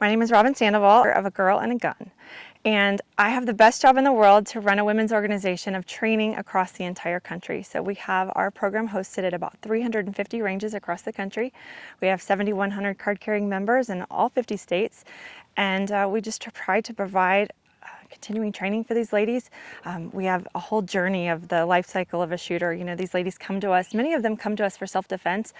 My name is Robyn Sandoval of A Girl and a Gun, and I have the best job in the world to run a women's organization of training across the entire country. So we have our program hosted at about 350 ranges across the country. We have 7,100 card-carrying members in all 50 states, and we just try to provide continuing training for these ladies. We have a whole journey of the life cycle of a shooter. You know, these ladies come to us, many of them come to us for self-defense,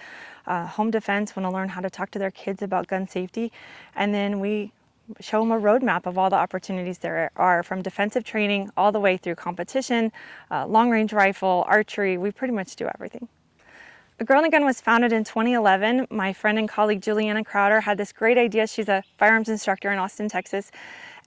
home defense, want to learn how to talk to their kids about gun safety, and then we show them a roadmap of all the opportunities there are, from defensive training all the way through competition, long-range rifle, archery. We pretty much do everything. A Girl and a Gun was founded in 2011. My friend and colleague Juliana Crowder had this great idea. She's a firearms instructor in Austin, Texas,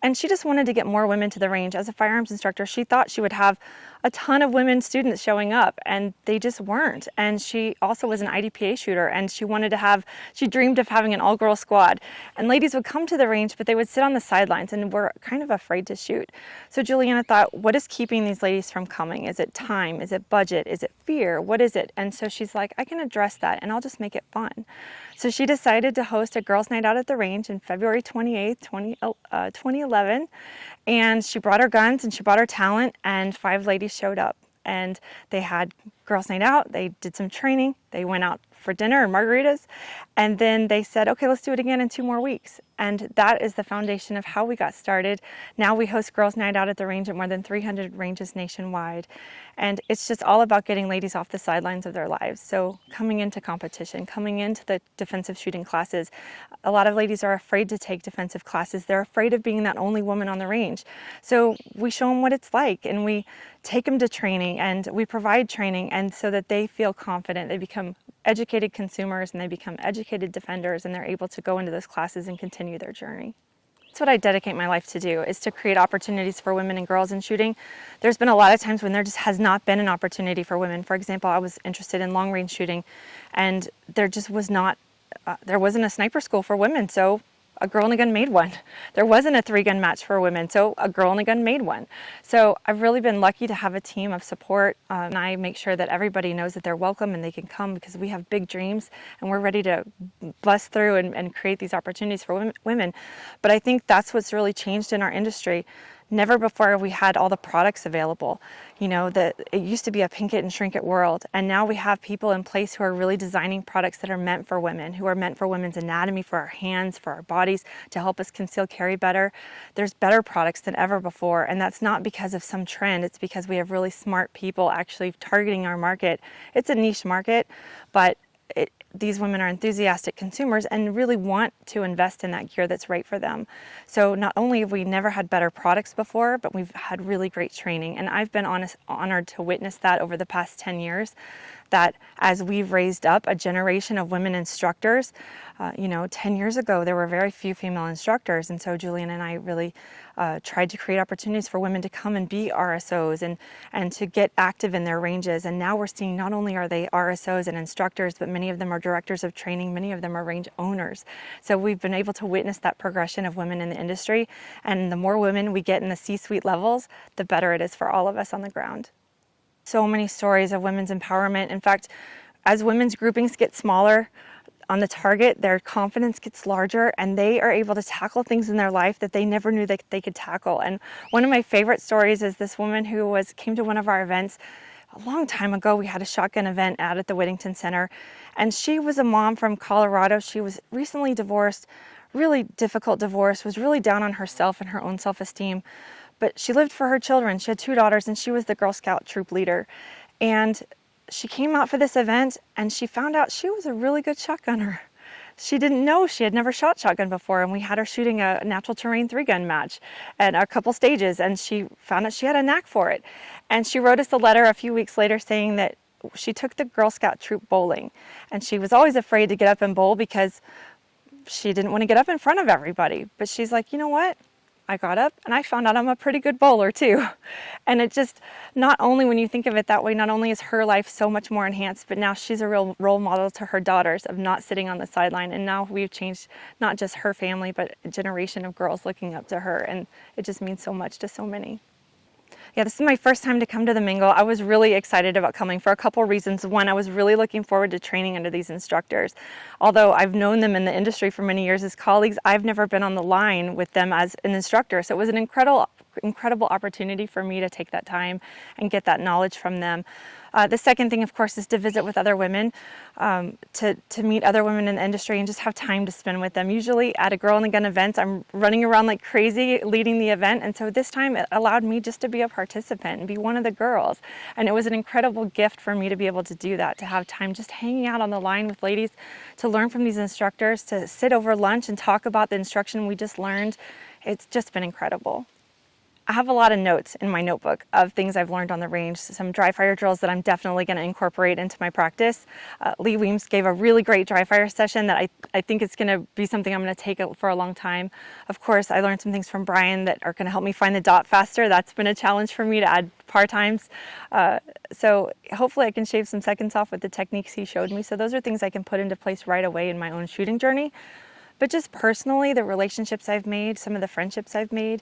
and she just wanted to get more women to the range. As a firearms instructor, she thought she would have a ton of women students showing up, and they just weren't. And she also was an IDPA shooter, and she dreamed of having an all-girl squad. And ladies would come to the range, but they would sit on the sidelines and were kind of afraid to shoot. So Juliana thought, what is keeping these ladies from coming? Is it time? Is it budget? Is it fear? What is it? And so she's like, I can address that, and I'll just make it fun. So she decided to host a girls' night out at the range on February 28th, 2011. And she brought her guns and she brought her talent, and 5 ladies showed up. And they had girls' night out, they did some training, they went out for dinner and margaritas, and then they said, okay, let's do it again in 2 more weeks. And that is the foundation of how we got started. Now we host Girls' Night Out at the range at more than 300 ranges nationwide. And it's just all about getting ladies off the sidelines of their lives. So coming into competition, coming into the defensive shooting classes, a lot of ladies are afraid to take defensive classes. They're afraid of being that only woman on the range. So we show them what it's like, and we take them to training, and we provide training, and so that they feel confident. They become educated consumers, and they become educated defenders, and they're able to go into those classes and continue their journey. That's what I dedicate my life to do, is to create opportunities for women and girls in shooting. There's been a lot of times when there just has not been an opportunity for women. For example, I was interested in long range shooting, and there just was not, there wasn't a sniper school for women, so A Girl and a Gun made one. There wasn't a 3-gun match for women, so A Girl and a Gun made one. So I've really been lucky to have a team of support, and I make sure that everybody knows that they're welcome and they can come, because we have big dreams and we're ready to bust through and create these opportunities for women. But I think that's what's really changed in our industry. Never before have we had all the products available. You know, it used to be a pink it and shrink it world, and now we have people in place who are really designing products that are meant for women, who are meant for women's anatomy, for our hands, for our bodies, to help us conceal carry better. There's better products than ever before, and that's not because of some trend. It's because we have really smart people actually targeting our market. It's a niche market, but these women are enthusiastic consumers and really want to invest in that gear that's right for them. So not only have we never had better products before, but we've had really great training. And I've been honored to witness that over the past 10 years, that as we've raised up a generation of women instructors, 10 years ago there were very few female instructors, and so Julian and I really tried to create opportunities for women to come and be RSOs and to get active in their ranges. And now we're seeing not only are they RSOs and instructors, but many of them are directors of training, many of them are range owners. So we've been able to witness that progression of women in the industry, and the more women we get in the C-suite levels, the better it is for all of us on the ground. So many stories of women's empowerment. In fact, as women's groupings get smaller on the target, their confidence gets larger, and they are able to tackle things in their life that they never knew that they could tackle. And one of my favorite stories is this woman who came to one of our events a long time ago. We had a shotgun event out at the Whittington Center, and she was a mom from Colorado. She was recently divorced, really difficult divorce, was really down on herself and her own self-esteem. But she lived for her children. She had 2 daughters, and she was the Girl Scout troop leader. And she came out for this event, and she found out she was a really good shotgunner. She didn't know, she had never shot shotgun before, and we had her shooting a natural terrain 3-gun match at a couple stages, and she found out she had a knack for it. And she wrote us a letter a few weeks later saying that she took the Girl Scout troop bowling, and she was always afraid to get up and bowl because she didn't want to get up in front of everybody. But she's like, you know what? I got up and I found out I'm a pretty good bowler too. And it just, not only when you think of it that way, not only is her life so much more enhanced, but now she's a real role model to her daughters of not sitting on the sideline. And now we've changed not just her family, but a generation of girls looking up to her. And it just means so much to so many. Yeah, this is my first time to come to the Mingle. I was really excited about coming for a couple reasons. One, I was really looking forward to training under these instructors. Although I've known them in the industry for many years as colleagues, I've never been on the line with them as an instructor. So it was an incredible opportunity for me to take that time and get that knowledge from them. The second thing, of course, is to visit with other women, to meet other women in the industry and just have time to spend with them. Usually at a Girl in a Gun event, I'm running around like crazy leading the event, and so this time it allowed me just to be a participant and be one of the girls. And it was an incredible gift for me to be able to do that, to have time just hanging out on the line with ladies, to learn from these instructors, to sit over lunch and talk about the instruction we just learned. It's just been incredible. I have a lot of notes in my notebook of things I've learned on the range, some dry fire drills that I'm definitely going to incorporate into my practice. Lee Weems gave a really great dry fire session that I think it's going to be something I'm going to take for a long time. Of course, I learned some things from Brian that are going to help me find the dot faster. That's been a challenge for me to add par times. So hopefully I can shave some seconds off with the techniques he showed me. So those are things I can put into place right away in my own shooting journey. But just personally, the relationships I've made, some of the friendships I've made,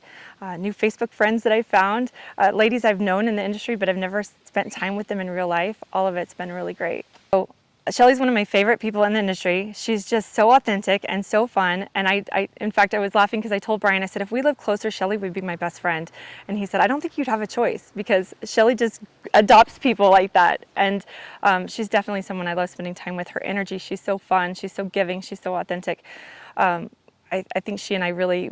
new Facebook friends that I've found, ladies I've known in the industry but I've never spent time with them in real life, all of it's been really great. So Shelly's one of my favorite people in the industry. She's just so authentic and so fun. And in fact, I was laughing because I told Brian, I said, if we lived closer, Shelly would be my best friend. And he said, I don't think you'd have a choice because Shelly just adopts people like that. And she's definitely someone I love spending time with. Her energy, she's so fun, she's so giving, she's so authentic. I think she and I really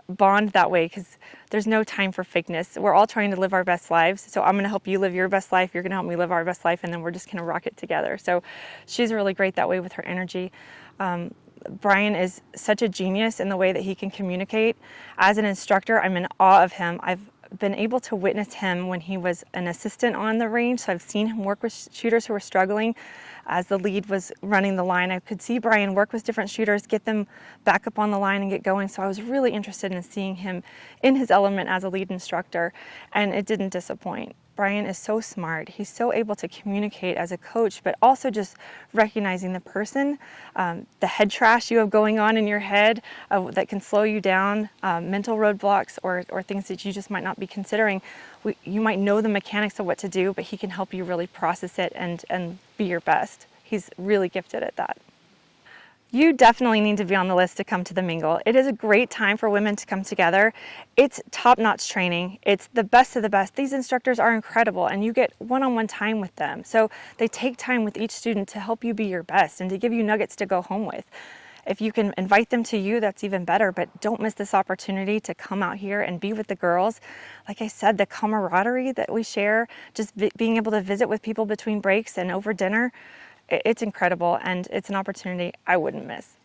bond that way because there's no time for fakeness. We're all trying to live our best lives. So I'm going to help you live your best life. You're going to help me live our best life. And then we're just going to rock it together. So she's really great that way with her energy. Brian is such a genius in the way that he can communicate. As an instructor, I'm in awe of him. I've been able to witness him when he was an assistant on the range. So I've seen him work with shooters who were struggling. As the lead was running the line, I could see Brian work with different shooters, get them back up on the line and get going. So I was really interested in seeing him in his element as a lead instructor, and it didn't disappoint. Brian is so smart. He's so able to communicate as a coach, but also just recognizing the person, the head trash you have going on in your head that can slow you down, mental roadblocks or things that you just might not be considering. You might know the mechanics of what to do, but he can help you really process it and be your best. He's really gifted at that. You definitely need to be on the list to come to the Mingle. It is a great time for women to come together. It's top-notch training. It's the best of the best. These instructors are incredible and you get one-on-one time with them. So they take time with each student to help you be your best and to give you nuggets to go home with. If you can invite them to you, that's even better, but don't miss this opportunity to come out here and be with the girls. Like I said, the camaraderie that we share, just being able to visit with people between breaks and over dinner, it's incredible, and it's an opportunity I wouldn't miss.